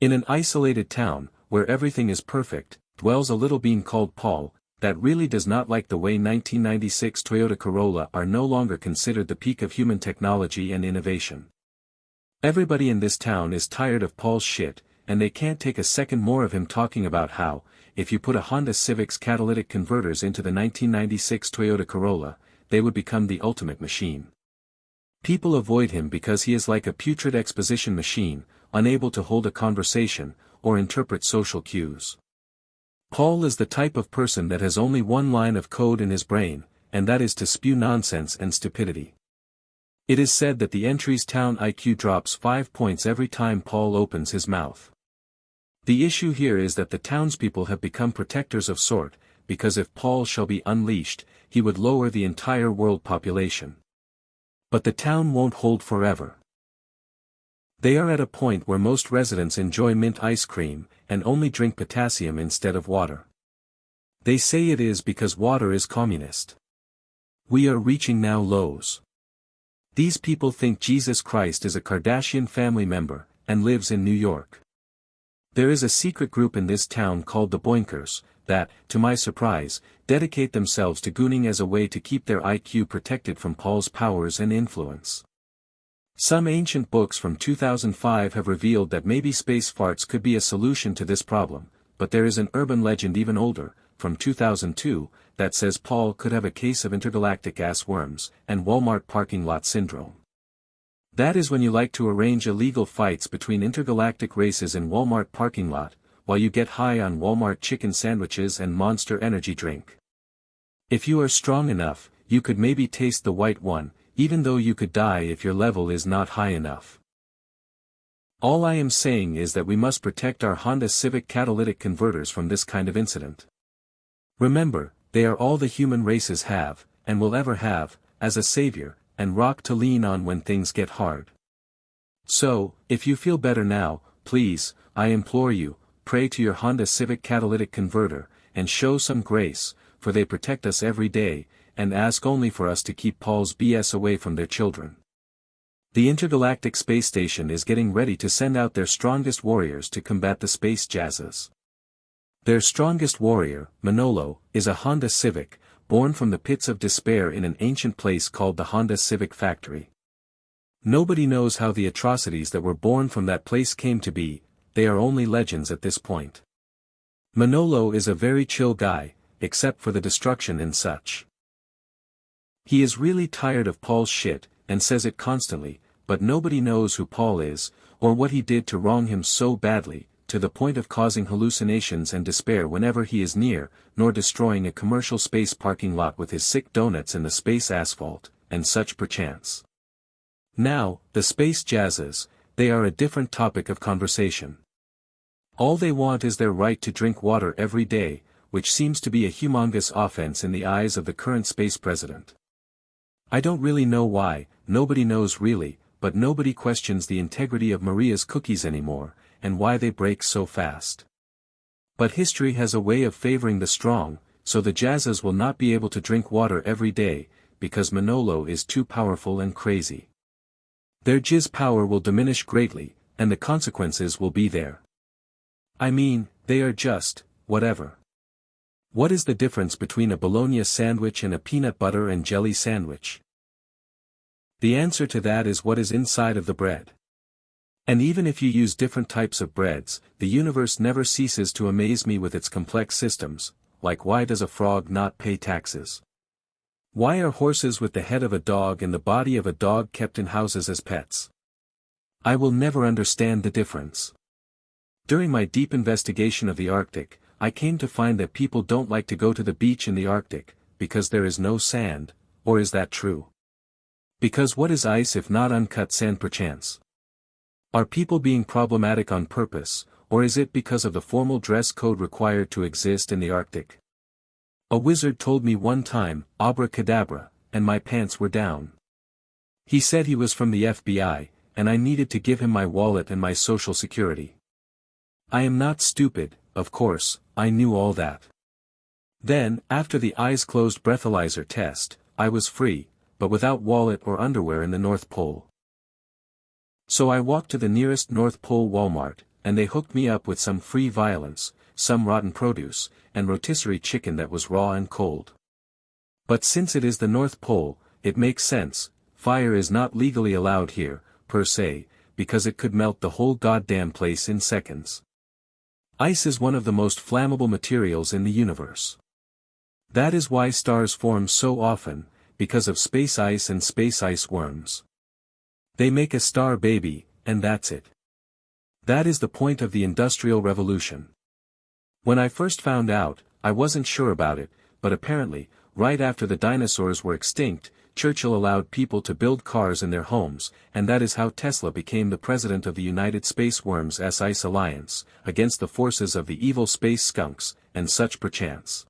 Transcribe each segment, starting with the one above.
In an isolated town, where everything is perfect, dwells a little being called Paul, that really does not like the way 1996 Toyota Corolla are no longer considered the peak of human technology and innovation. Everybody in this town is tired of Paul's shit, and they can't take a second more of him talking about how, if you put a Honda Civic's catalytic converters into the 1996 Toyota Corolla, they would become the ultimate machine. People avoid him because he is like a putrid exposition machine, unable to hold a conversation, or interpret social cues. Paul is the type of person that has only one line of code in his brain, and that is to spew nonsense and stupidity. It is said that the entry's town IQ drops 5 points every time Paul opens his mouth. The issue here is that the townspeople have become protectors of sort, because if Paul shall be unleashed, he would lower the entire world population. But the town won't hold forever. They are at a point where most residents enjoy mint ice cream, and only drink potassium instead of water. They say it is because water is communist. We are reaching now lows. These people think Jesus Christ is a Kardashian family member, and lives in New York. There is a secret group in this town called the Boinkers, that, to my surprise, dedicate themselves to gooning as a way to keep their IQ protected from Paul's powers and influence. Some ancient books from 2005 have revealed that maybe space farts could be a solution to this problem, but there is an urban legend even older, from 2002, that says Paul could have a case of intergalactic ass worms, and Walmart parking lot syndrome. That is when you like to arrange illegal fights between intergalactic races in Walmart parking lot, while you get high on Walmart chicken sandwiches and Monster energy drink. If you are strong enough, you could maybe taste the white one, even though you could die if your level is not high enough. All I am saying is that we must protect our Honda Civic catalytic converters from this kind of incident. Remember, they are all the human races have, and will ever have, as a savior, and rock to lean on when things get hard. So, if you feel better now, please, I implore you, pray to your Honda Civic catalytic converter, and show some grace, for they protect us every day, and ask only for us to keep Paul's BS away from their children. The Intergalactic Space Station is getting ready to send out their strongest warriors to combat the space jazzes. Their strongest warrior, Manolo, is a Honda Civic, born from the pits of despair in an ancient place called the Honda Civic Factory. Nobody knows how the atrocities that were born from that place came to be, they are only legends at this point. Manolo is a very chill guy, except for the destruction and such. He is really tired of Paul's shit, and says it constantly, but nobody knows who Paul is, or what he did to wrong him so badly, to the point of causing hallucinations and despair whenever he is near, nor destroying a commercial space parking lot with his sick donuts in the space asphalt, and such perchance. Now, the space jazzes, they are a different topic of conversation. All they want is their right to drink water every day, which seems to be a humongous offense in the eyes of the current space president. I don't really know why, nobody knows really, but nobody questions the integrity of Maria's cookies anymore, and why they break so fast. But history has a way of favoring the strong, so the jazzes will not be able to drink water every day, because Manolo is too powerful and crazy. Their jizz power will diminish greatly, and the consequences will be there. I mean, they are just, whatever. What is the difference between a bologna sandwich and a peanut butter and jelly sandwich? The answer to that is what is inside of the bread. And even if you use different types of breads, the universe never ceases to amaze me with its complex systems, like why does a frog not pay taxes? Why are horses with the head of a dog and the body of a dog kept in houses as pets? I will never understand the difference. During my deep investigation of the Arctic, I came to find that people don't like to go to the beach in the Arctic, because there is no sand, or is that true? Because what is ice if not uncut sand perchance? Are people being problematic on purpose, or is it because of the formal dress code required to exist in the Arctic? A wizard told me one time, abracadabra, and my pants were down. He said he was from the FBI, and I needed to give him my wallet and my social security. I am not stupid, of course, I knew all that. Then, after the eyes closed breathalyzer test, I was free, but without wallet or underwear in the North Pole. So I walked to the nearest North Pole Walmart, and they hooked me up with some free violence, some rotten produce, and rotisserie chicken that was raw and cold. But since it is the North Pole, it makes sense, fire is not legally allowed here, per se, because it could melt the whole goddamn place in seconds. Ice is one of the most flammable materials in the universe. That is why stars form so often, because of space ice and space ice worms. They make a star baby, and that's it. That is the point of the Industrial Revolution. When I first found out, I wasn't sure about it, but apparently, right after the dinosaurs were extinct, Churchill allowed people to build cars in their homes, and that is how Tesla became the president of the United Space Worms' Ice Alliance, against the forces of the evil space skunks, and such perchance.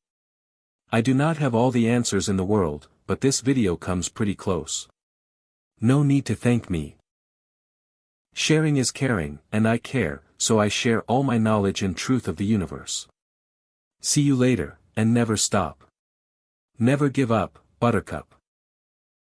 I do not have all the answers in the world, but this video comes pretty close. No need to thank me. Sharing is caring, and I care, so I share all my knowledge and truth of the universe. See you later, and never stop. Never give up, Buttercup.